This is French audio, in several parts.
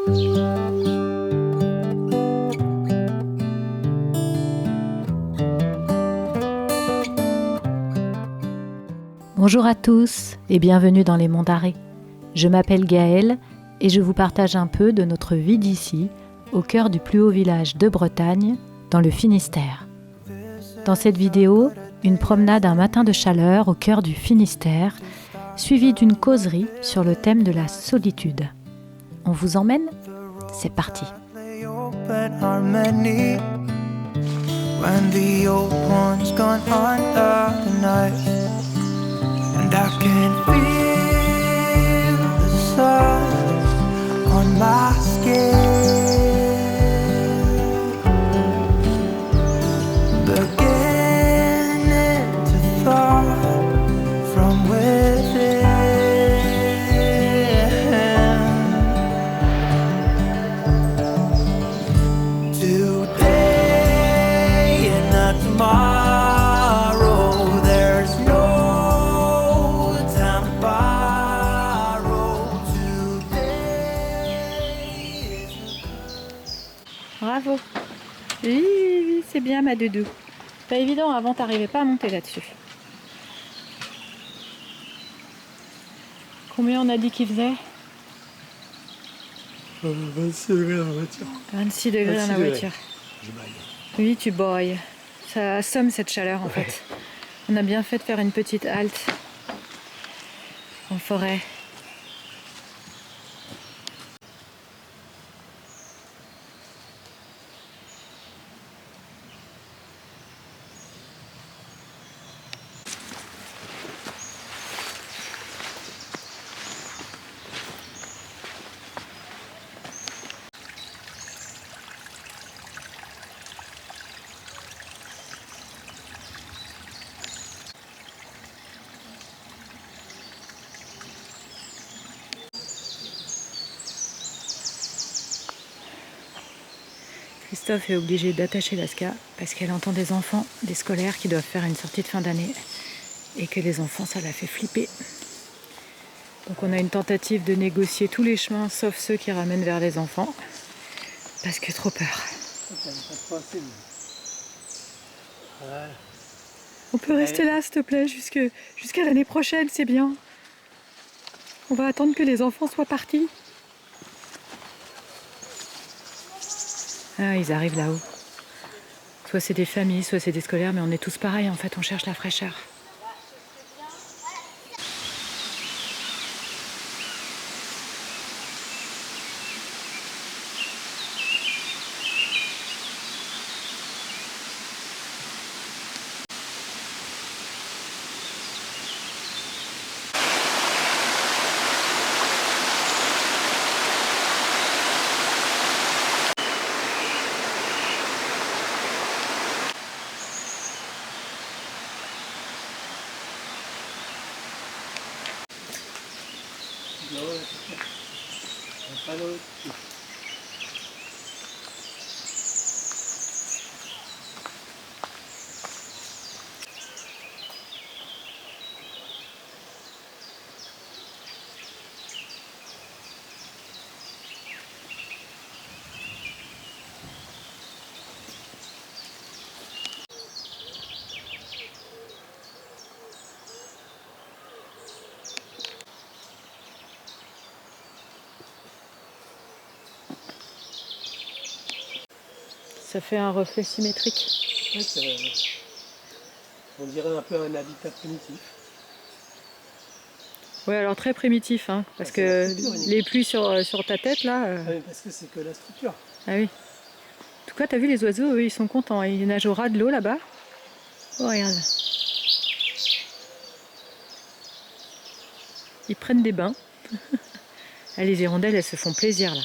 Bonjour à tous et bienvenue dans les Monts d'Arrée. Je m'appelle Gaëlle et je vous partage un peu de notre vie d'ici, au cœur du plus haut village de Bretagne, dans le Finistère. Dans cette vidéo, une promenade un matin de chaleur au cœur du Finistère, suivie d'une causerie sur le thème de la solitude. On vous emmène ? C'est parti. And I can feel the sun on my skin, beginning to thaw from within. Today and not tomorrow. Bravo. Oui, c'est bien ma doudou. Pas évident, avant t'arrivais pas à monter là-dessus. Combien on a dit qu'il faisait ? 26 degrés dans la voiture. 26 degrés dans la voiture. Je baille. Oui, tu bailles. Ça assomme cette chaleur en fait. On a bien fait de faire une petite halte en forêt. Christophe est obligé d'attacher l'Aska parce qu'elle entend des enfants, des scolaires qui doivent faire une sortie de fin d'année et que les enfants, ça la fait flipper. Donc on a une tentative de négocier tous les chemins sauf ceux qui ramènent vers les enfants parce que trop peur. On peut rester là s'il te plaît jusqu'à l'année prochaine, c'est bien. On va attendre que les enfants soient partis. Ah, ils arrivent là-haut. Soit c'est des familles, soit c'est des scolaires, mais on est tous pareils en fait, on cherche la fraîcheur. Ça fait un reflet symétrique. Ouais, on dirait un peu un habitat primitif. Oui, alors très primitif, hein, parce que les pluies sur ta tête là. Ouais, parce que c'est que la structure. Ah oui. En tout cas, t'as vu les oiseaux, eux, ils sont contents. Ils nagent au ras de l'eau là-bas. Oh, regarde. Ils prennent des bains. Ah, les hirondelles, elles se font plaisir là.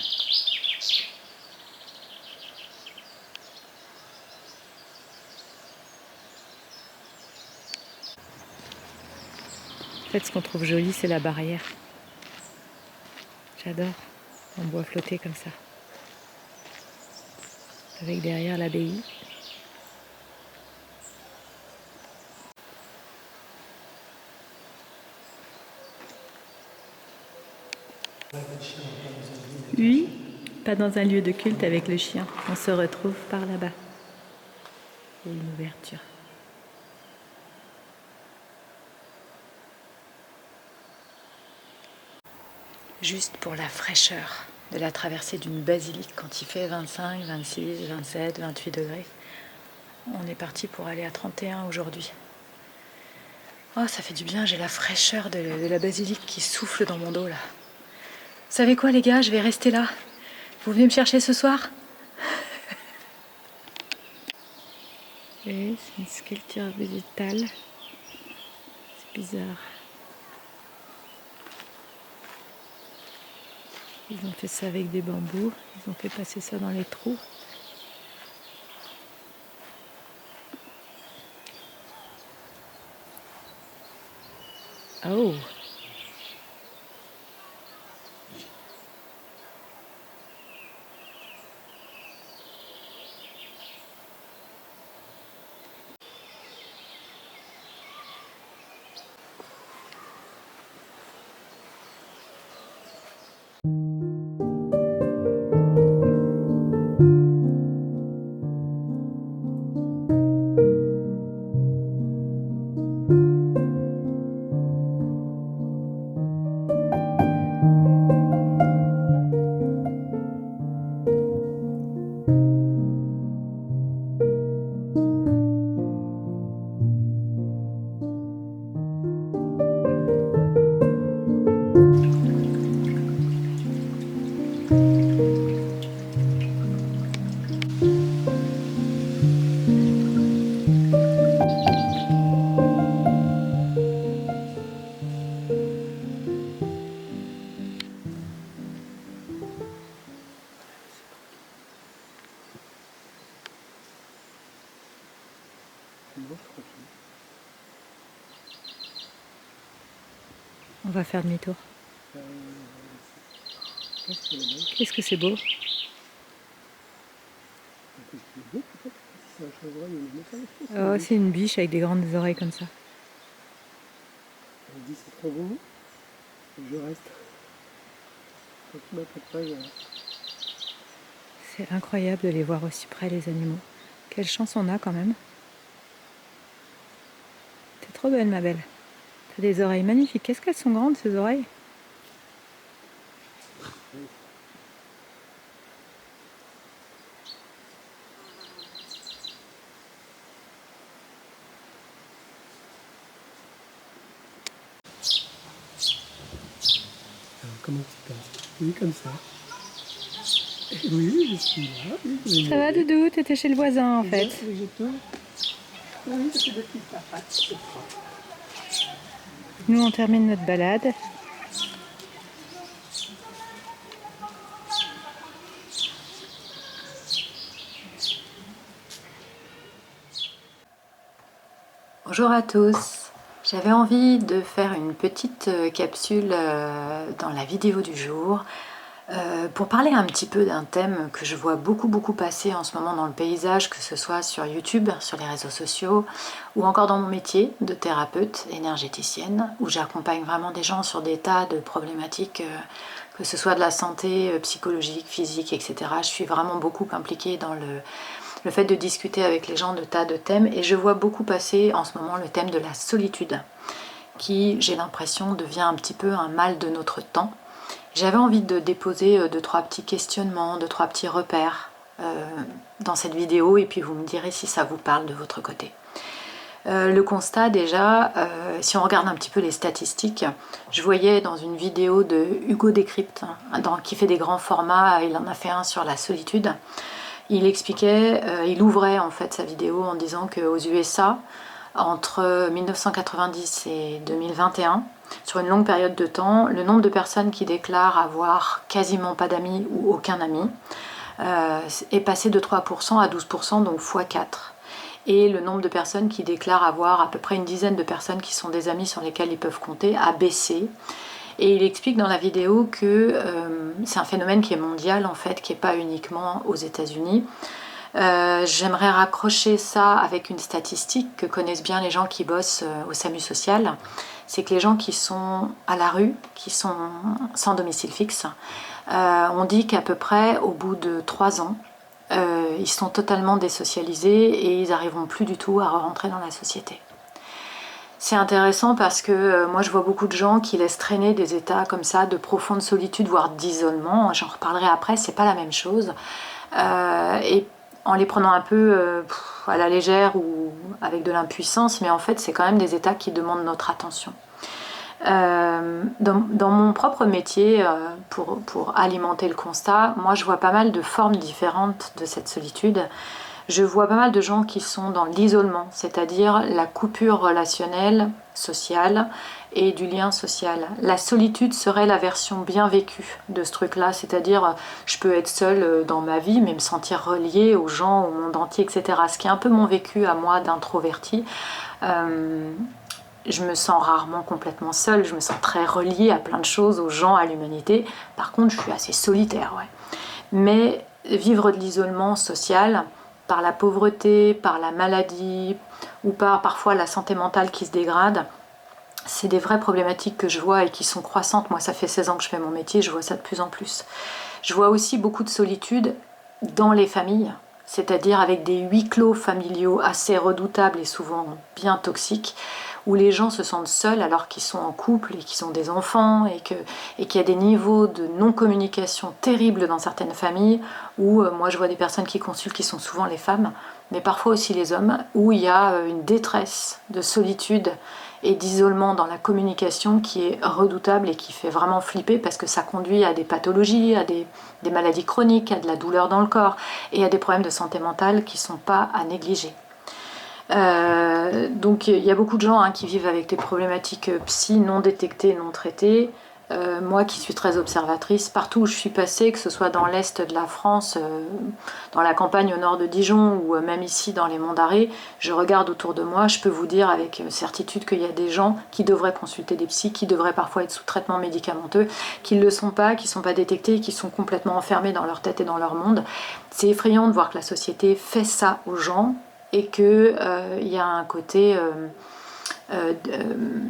En fait, ce qu'on trouve joli, c'est la barrière. J'adore. En bois flotté comme ça. Avec derrière l'abbaye. Oui, pas dans un lieu de culte avec le chien. On se retrouve par là-bas. Il y a une ouverture. Juste pour la fraîcheur de la traversée d'une basilique quand il fait 25, 26, 27, 28 degrés. On est parti pour aller à 31 aujourd'hui. Oh, ça fait du bien, j'ai la fraîcheur de la basilique qui souffle dans mon dos là. Vous savez quoi les gars, je vais rester là. Vous venez me chercher ce soir? Et c'est une sculpture végétale. C'est bizarre. Ils ont fait ça avec des bambous. Ils ont fait passer ça dans les trous. Oh! On va faire demi-tour. Qu'est-ce que c'est beau? Oh, c'est une biche avec des grandes oreilles comme ça. Elle dit c'est trop beau, je reste. Quand tu m'appelles pas, je reste. C'est incroyable de les voir aussi près, les animaux. Quelle chance on a quand même. T'es trop belle, ma belle. T'as des oreilles magnifiques. Qu'est-ce qu'elles sont grandes, ces oreilles? Alors, comment tu passes? Oui, comme ça. Oui, je suis là. Oui, Ça va, Doudou? T'étais chez le voisin, en fait. Oui, je tourne. Oui, c'est de petite patate. Nous, on termine notre balade. Bonjour à tous. J'avais envie de faire une petite capsule dans la vidéo du jour pour parler un petit peu d'un thème que je vois beaucoup passer en ce moment dans le paysage, que ce soit sur YouTube, sur les réseaux sociaux, ou encore dans mon métier de thérapeute énergéticienne, où j'accompagne vraiment des gens sur des tas de problématiques, que ce soit de la santé psychologique, physique, etc. Je suis vraiment beaucoup impliquée dans le fait de discuter avec les gens de tas de thèmes, et je vois beaucoup passer en ce moment le thème de la solitude, qui, j'ai l'impression, devient un petit peu un mal de notre temps. J'avais envie de déposer 2-3 petits questionnements, 2-3 petits repères dans cette vidéo, et puis vous me direz si ça vous parle de votre côté. Le constat déjà, si on regarde un petit peu les statistiques, je voyais dans une vidéo de Hugo Décrypte, qui fait des grands formats, il en a fait un sur la solitude. Il expliquait, il ouvrait en fait sa vidéo en disant qu'aux USA, entre 1990 et 2021, sur une longue période de temps, le nombre de personnes qui déclarent avoir quasiment pas d'amis ou aucun ami est passé de 3% à 12%, donc x4. Et le nombre de personnes qui déclarent avoir à peu près une dizaine de personnes qui sont des amis sur lesquels ils peuvent compter a baissé. Et il explique dans la vidéo que c'est un phénomène qui est mondial en fait, qui n'est pas uniquement aux États-Unis. J'aimerais raccrocher ça avec une statistique que connaissent bien les gens qui bossent au SAMU social. C'est que les gens qui sont à la rue, qui sont sans domicile fixe, on dit qu'à peu près au bout de 3 ans, ils sont totalement désocialisés et ils n'arriveront plus du tout à rentrer dans la société. C'est intéressant parce que moi je vois beaucoup de gens qui laissent traîner des états comme ça de profonde solitude, voire d'isolement. J'en reparlerai après, c'est pas la même chose. Et en les prenant un peu à la légère ou avec de l'impuissance, mais en fait c'est quand même des états qui demandent notre attention. Dans mon propre métier, pour alimenter le constat, moi je vois pas mal de formes différentes de cette solitude. Je vois pas mal de gens qui sont dans l'isolement, c'est-à-dire la coupure relationnelle, sociale et du lien social. La solitude serait la version bien vécue de ce truc-là, c'est-à-dire je peux être seule dans ma vie mais me sentir reliée aux gens, au monde entier, etc. Ce qui est un peu mon vécu à moi d'introvertie. Je me sens rarement complètement seule, je me sens très reliée à plein de choses, aux gens, à l'humanité. Par contre, je suis assez solitaire, ouais. Mais vivre de l'isolement social, par la pauvreté, par la maladie, ou par parfois la santé mentale qui se dégrade, c'est des vraies problématiques que je vois et qui sont croissantes. Moi, ça fait 16 ans que je fais mon métier, je vois ça de plus en plus. Je vois aussi beaucoup de solitude dans les familles, c'est-à-dire avec des huis clos familiaux assez redoutables et souvent bien toxiques, où les gens se sentent seuls alors qu'ils sont en couple et qu'ils ont des enfants et qu'il y a des niveaux de non-communication terribles dans certaines familles où moi je vois des personnes qui consultent qui sont souvent les femmes, mais parfois aussi les hommes, où il y a une détresse de solitude et d'isolement dans la communication qui est redoutable et qui fait vraiment flipper parce que ça conduit à des pathologies, à des maladies chroniques, à de la douleur dans le corps et à des problèmes de santé mentale qui ne sont pas à négliger. Donc il y a beaucoup de gens qui vivent avec des problématiques psy non détectées, non traitées. Moi qui suis très observatrice, partout où je suis passée, que ce soit dans l'est de la France, dans la campagne au nord de Dijon ou même ici dans les Monts d'Arrée, je regarde autour de moi, je peux vous dire avec certitude qu'il y a des gens qui devraient consulter des psys, qui devraient parfois être sous traitement médicamenteux, qui ne le sont pas, qui ne sont pas détectés, qui sont complètement enfermés dans leur tête et dans leur monde. C'est effrayant de voir que la société fait ça aux gens et qu'il y a un côté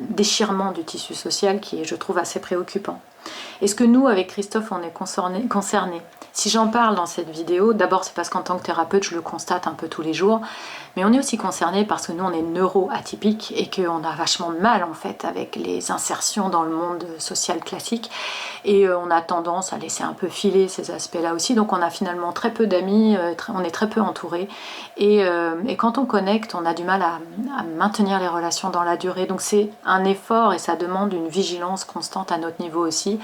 déchirement du tissu social qui est, je trouve, assez préoccupant. Est-ce que nous, avec Christophe, on est concernés? Si j'en parle dans cette vidéo, d'abord c'est parce qu'en tant que thérapeute, je le constate un peu tous les jours, mais on est aussi concernés parce que nous, on est neuro-atypiques et qu'on a vachement de mal, en fait, avec les insertions dans le monde social classique, et on a tendance à laisser un peu filer ces aspects-là aussi, donc on a finalement très peu d'amis, on est très peu entourés, et quand on connecte, on a du mal à maintenir les relations dans la durée, donc c'est un effort et ça demande une vigilance constante à notre niveau aussi.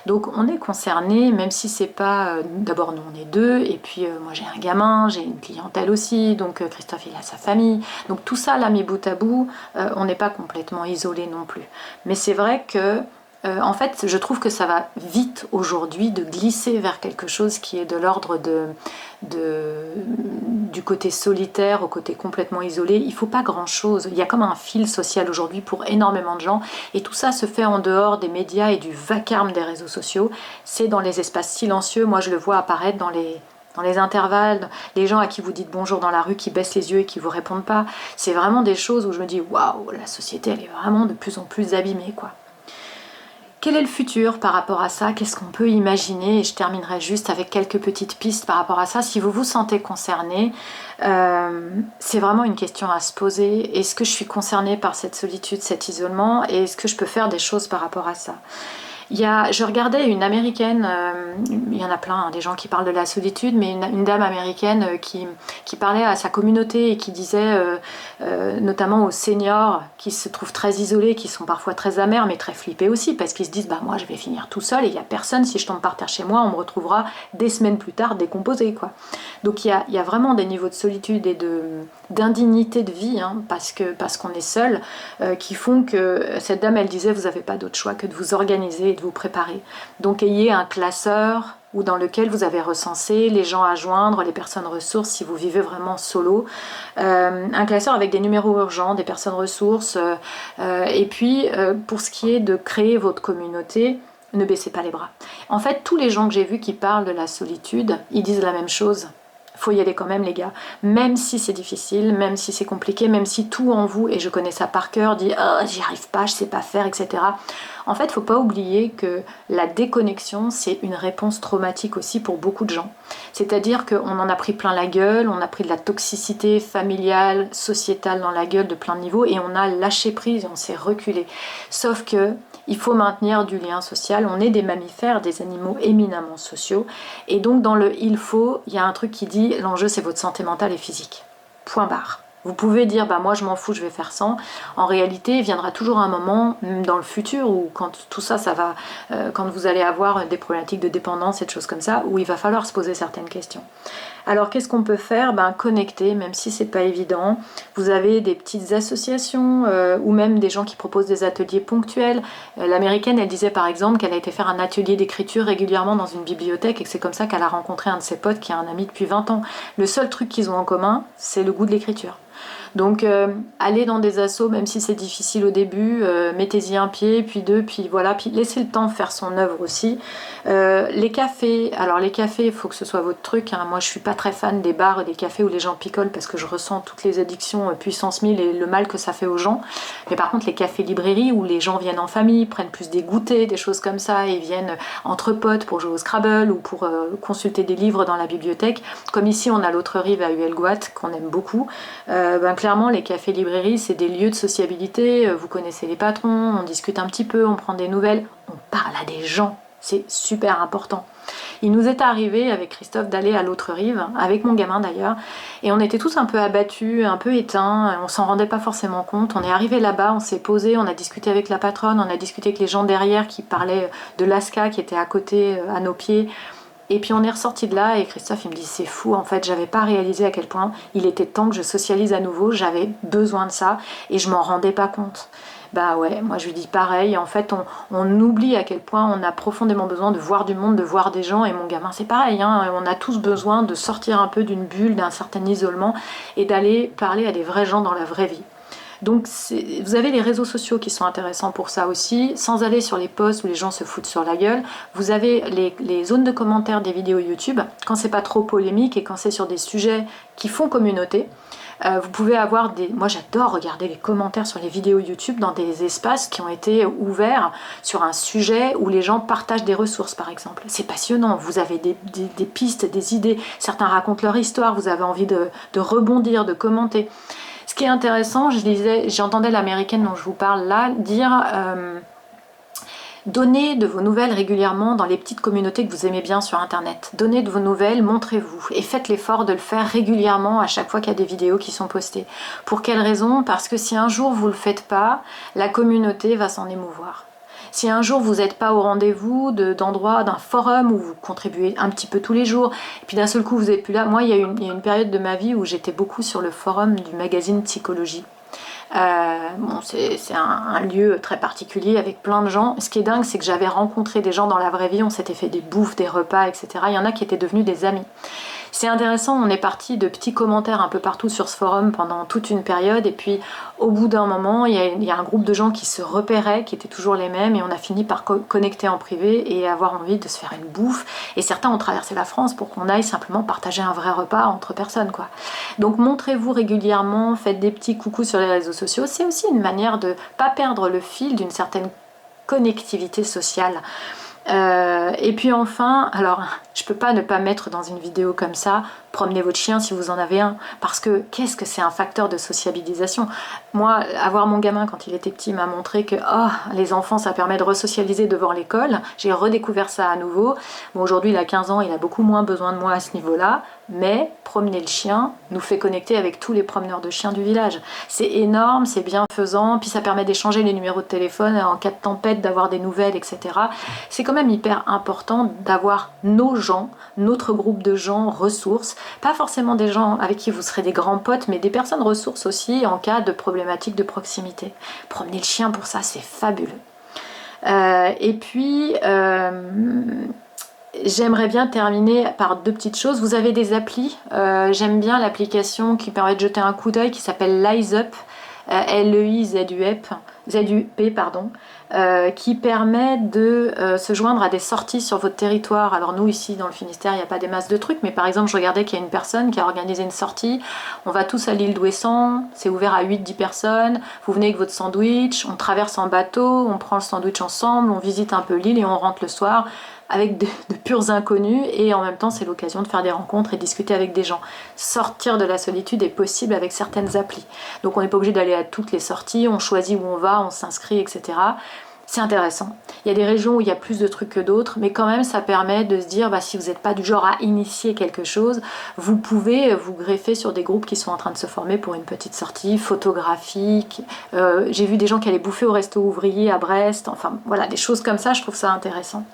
Donc on est concerné, même si c'est pas... D'abord nous on est deux, et puis moi j'ai un gamin, j'ai une clientèle aussi, donc Christophe il a sa famille. Donc tout ça là mis bout à bout, on n'est pas complètement isolé non plus. Mais c'est vrai que en fait je trouve que ça va vite aujourd'hui de glisser vers quelque chose qui est de l'ordre du côté solitaire au côté complètement isolé. Il ne faut pas grand chose, il y a comme un fil social aujourd'hui pour énormément de gens, et tout ça se fait en dehors des médias et du vacarme des réseaux sociaux. C'est dans les espaces silencieux, moi je le vois apparaître dans les intervalles, les gens à qui vous dites bonjour dans la rue qui baissent les yeux et qui vous répondent pas. C'est vraiment des choses où je me dis waouh, la société elle est vraiment de plus en plus abîmée quoi. Quel est le futur par rapport à ça? Qu'est-ce qu'on peut imaginer? Et je terminerai juste avec quelques petites pistes par rapport à ça. Si vous vous sentez concerné, c'est vraiment une question à se poser. Est-ce que je suis concernée par cette solitude, cet isolement? Et est-ce que je peux faire des choses par rapport à ça? Je regardais une américaine, il y en a plein, des gens qui parlent de la solitude, mais une dame américaine qui parlait à sa communauté et qui disait, notamment aux seniors qui se trouvent très isolés, qui sont parfois très amers, mais très flippés aussi, parce qu'ils se disent bah moi je vais finir tout seul et il n'y a personne, si je tombe par terre chez moi, on me retrouvera des semaines plus tard décomposé quoi. Donc il y a vraiment des niveaux de solitude et d'indignité de vie, parce qu'on est seul, qui font que cette dame elle disait vous n'avez pas d'autre choix que de vous organiser et de vous préparer. Donc ayez un classeur dans lequel vous avez recensé les gens à joindre, les personnes ressources si vous vivez vraiment solo, un classeur avec des numéros urgents, des personnes ressources, et puis pour ce qui est de créer votre communauté, ne baissez pas les bras. En fait, tous les gens que j'ai vus qui parlent de la solitude, ils disent la même chose. faut y aller quand même les gars, même si c'est difficile, même si c'est compliqué, même si tout en vous, et je connais ça par cœur, dit oh, j'y arrive pas, je sais pas faire, etc. En fait, faut pas oublier que la déconnexion, c'est une réponse traumatique aussi pour beaucoup de gens. C'est-à-dire qu'on en a pris plein la gueule, on a pris de la toxicité familiale, sociétale dans la gueule de plein de niveaux, et on a lâché prise et on s'est reculé. Sauf que il faut maintenir du lien social, on est des mammifères, des animaux éminemment sociaux, et donc dans le il faut, il y a un truc qui dit l'enjeu c'est votre santé mentale et physique. Point barre. Vous pouvez dire bah moi je m'en fous, je vais faire sans. En réalité, il viendra toujours un moment, même dans le futur, où quand tout ça, ça va, quand vous allez avoir des problématiques de dépendance et de choses comme ça, où il va falloir se poser certaines questions. Alors qu'est-ce qu'on peut faire? Connecter, même si c'est pas évident. Vous avez des petites associations ou même des gens qui proposent des ateliers ponctuels. L'américaine, elle disait par exemple qu'elle a été faire un atelier d'écriture régulièrement dans une bibliothèque et que c'est comme ça qu'elle a rencontré un de ses potes qui est un ami depuis 20 ans. Le seul truc qu'ils ont en commun, c'est le goût de l'écriture. Donc allez dans des assos, même si c'est difficile au début, mettez-y un pied, puis deux, puis voilà, puis laissez le temps faire son œuvre aussi. Les cafés, alors les cafés, il faut que ce soit votre truc, hein. Moi je suis pas très fan des bars et des cafés où les gens picolent parce que je ressens toutes les addictions puissance 1000 et le mal que ça fait aux gens. Mais par contre les cafés librairies où les gens viennent en famille, prennent plus des goûters, des choses comme ça, et viennent entre potes pour jouer au Scrabble ou pour consulter des livres dans la bibliothèque, comme ici on a l'autre rive à Huelgoat qu'on aime beaucoup, clairement les cafés librairies c'est des lieux de sociabilité, vous connaissez les patrons, on discute un petit peu, on prend des nouvelles, on parle à des gens, c'est super important. Il nous est arrivé avec Christophe d'aller à l'autre rive, avec mon gamin d'ailleurs, et on était tous un peu abattus, un peu éteints, on s'en rendait pas forcément compte. On est arrivé là-bas, on s'est posé, on a discuté avec la patronne, on a discuté avec les gens derrière qui parlaient de l'ASCA qui était à côté, à nos pieds. Et puis on est ressorti de là et Christophe il me dit c'est fou, en fait j'avais pas réalisé à quel point il était temps que je socialise à nouveau, j'avais besoin de ça et je m'en rendais pas compte. Bah ouais, moi je lui dis pareil, en fait on oublie à quel point on a profondément besoin de voir du monde, de voir des gens, et mon gamin c'est pareil, hein, on a tous besoin de sortir un peu d'une bulle, d'un certain isolement et d'aller parler à des vrais gens dans la vraie vie. Donc vous avez les réseaux sociaux qui sont intéressants pour ça aussi, sans aller sur les posts où les gens se foutent sur la gueule. Vous avez les zones de commentaires des vidéos YouTube, quand c'est pas trop polémique et quand c'est sur des sujets qui font communauté. Vous pouvez avoir des... Moi j'adore regarder les commentaires sur les vidéos YouTube dans des espaces qui ont été ouverts sur un sujet où les gens partagent des ressources par exemple. C'est passionnant, vous avez des pistes, des idées, certains racontent leur histoire, vous avez envie de rebondir, de commenter. Ce qui est intéressant, j'entendais l'américaine dont je vous parle là dire donnez de vos nouvelles régulièrement dans les petites communautés que vous aimez bien sur internet. Donnez de vos nouvelles, montrez-vous et faites l'effort de le faire régulièrement à chaque fois qu'il y a des vidéos qui sont postées. Pour quelle raison? Parce que si un jour vous le faites pas, la communauté va s'en émouvoir. Si un jour vous n'êtes pas au rendez-vous d'endroits, d'un forum où vous contribuez un petit peu tous les jours, et puis d'un seul coup vous n'êtes plus là. Moi il y a une période de ma vie où j'étais beaucoup sur le forum du magazine Psychologie. C'est un lieu très particulier avec plein de gens. Ce qui est dingue, c'est que j'avais rencontré des gens dans la vraie vie, on s'était fait des bouffes, des repas, etc. Il y en a qui étaient devenus des amis. C'est intéressant, on est parti de petits commentaires un peu partout sur ce forum pendant toute une période, et puis au bout d'un moment, il y a un groupe de gens qui se repéraient, qui étaient toujours les mêmes, et on a fini par connecter en privé et avoir envie de se faire une bouffe. Et certains ont traversé la France pour qu'on aille simplement partager un vrai repas entre personnes, quoi. Donc montrez-vous régulièrement, faites des petits coucous sur les réseaux sociaux. C'est aussi une manière de ne pas perdre le fil d'une certaine connectivité sociale. Et puis enfin, alors je peux pas ne pas mettre dans une vidéo comme ça, promenez votre chien si vous en avez un, parce que qu'est-ce que c'est un facteur de sociabilisation. Moi, avoir mon gamin quand il était petit m'a montré que les enfants ça permet de resocialiser devant l'école. J'ai redécouvert ça à nouveau. Bon, aujourd'hui il a 15 ans, il a beaucoup moins besoin de moi à ce niveau-là, mais promener le chien nous fait connecter avec tous les promeneurs de chiens du village. C'est énorme, c'est bienfaisant, puis ça permet d'échanger les numéros de téléphone en cas de tempête, d'avoir des nouvelles, etc. C'est quand même hyper important d'avoir nos gens, notre groupe de gens ressources, pas forcément des gens avec qui vous serez des grands potes, mais des personnes ressources aussi en cas de problématiques de proximité. Promener le chien pour ça, c'est fabuleux. Et puis... j'aimerais bien terminer par deux petites choses. Vous avez des applis. J'aime bien l'application qui permet de jeter un coup d'œil qui s'appelle Lise Up, L-E-I-Z-U-P. ZUP, pardon, qui permet de se joindre à des sorties sur votre territoire. Alors nous ici dans le Finistère il n'y a pas des masses de trucs, mais par exemple je regardais qu'il y a une personne qui a organisé une sortie, on va tous à l'île d'Ouessant, c'est ouvert à 8-10 personnes, vous venez avec votre sandwich, on traverse en bateau, on prend le sandwich ensemble, on visite un peu l'île et on rentre le soir avec de purs inconnus, et en même temps c'est l'occasion de faire des rencontres et discuter avec des gens. Sortir de la solitude est possible avec certaines applis, donc on n'est pas obligé d'aller à toutes les sorties, on choisit où on va, on s'inscrit, etc. C'est intéressant. Il y a des régions où il y a plus de trucs que d'autres, mais quand même ça permet de se dire, si vous n'êtes pas du genre à initier quelque chose, vous pouvez vous greffer sur des groupes qui sont en train de se former pour une petite sortie photographique. J'ai vu des gens qui allaient bouffer au resto ouvrier à Brest, enfin voilà, des choses comme ça, je trouve ça intéressant.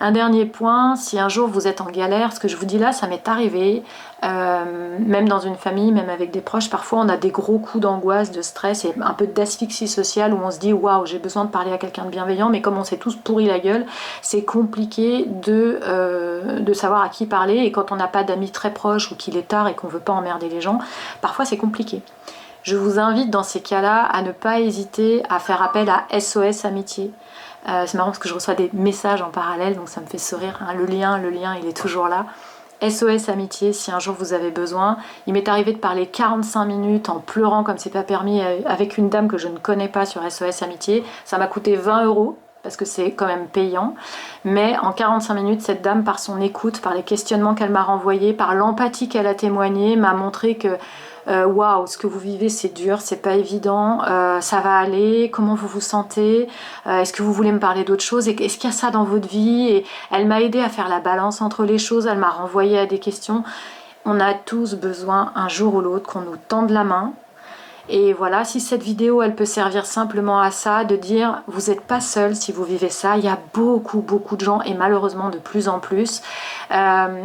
Un dernier point, si un jour vous êtes en galère, ce que je vous dis là, ça m'est arrivé, même dans une famille, même avec des proches, parfois on a des gros coups d'angoisse, de stress et un peu d'asphyxie sociale où on se dit waouh, j'ai besoin de parler à quelqu'un de bienveillant, mais comme on s'est tous pourri la gueule, c'est compliqué de savoir à qui parler, et quand on n'a pas d'amis très proches ou qu'il est tard et qu'on veut pas emmerder les gens, parfois c'est compliqué. Je vous invite dans ces cas-là à ne pas hésiter à faire appel à SOS Amitié. C'est marrant parce que je reçois des messages en parallèle, donc ça me fait sourire, hein. Le lien il est toujours là. SOS Amitié, si un jour vous avez besoin. Il m'est arrivé de parler 45 minutes en pleurant comme c'est pas permis avec une dame que je ne connais pas sur SOS Amitié. Ça m'a coûté 20 € parce que c'est quand même payant, mais en 45 minutes, cette dame, par son écoute, par les questionnements qu'elle m'a renvoyés, par l'empathie qu'elle a témoigné, m'a montré que waouh, ce que vous vivez c'est dur, c'est pas évident, ça va aller, comment vous vous sentez, est-ce que vous voulez me parler d'autre chose, est-ce qu'il y a ça dans votre vie, et elle m'a aidé à faire la balance entre les choses, elle m'a renvoyé à des questions. On a tous besoin un jour ou l'autre qu'on nous tende la main. Et voilà, si cette vidéo elle peut servir simplement à ça, de dire vous n'êtes pas seul si vous vivez ça, il y a beaucoup de gens, et malheureusement de plus en plus.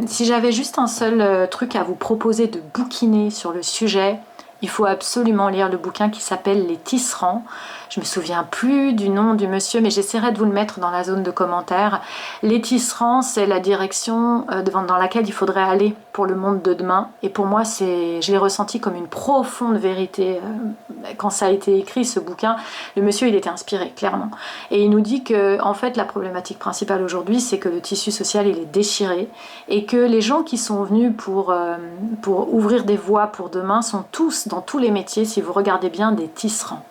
Si j'avais juste un seul truc à vous proposer de bouquiner sur le sujet, il faut absolument lire le bouquin qui s'appelle Les Tisserands. Je me souviens plus du nom du monsieur, mais j'essaierai de vous le mettre dans la zone de commentaires. Les Tisserands, c'est la direction dans laquelle il faudrait aller pour le monde de demain. Et pour moi, je l'ai ressenti comme une profonde vérité quand ça a été écrit, ce bouquin. Le monsieur, il était inspiré, clairement. Et il nous dit que, en fait, la problématique principale aujourd'hui, c'est que le tissu social, il est déchiré, et que les gens qui sont venus pour ouvrir des voies pour demain sont tous, dans tous les métiers, si vous regardez bien, des tisserands,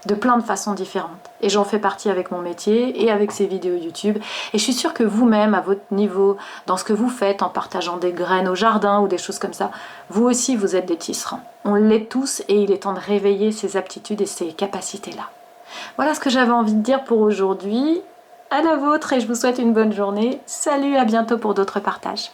de plein de façons différentes. Et j'en fais partie avec mon métier et avec ces vidéos YouTube. Et je suis sûre que vous-même, à votre niveau, dans ce que vous faites, en partageant des graines au jardin ou des choses comme ça, vous aussi, vous êtes des tisserands. On l'est tous, et il est temps de réveiller ces aptitudes et ces capacités-là. Voilà ce que j'avais envie de dire pour aujourd'hui. À la vôtre, et je vous souhaite une bonne journée. Salut, à bientôt pour d'autres partages.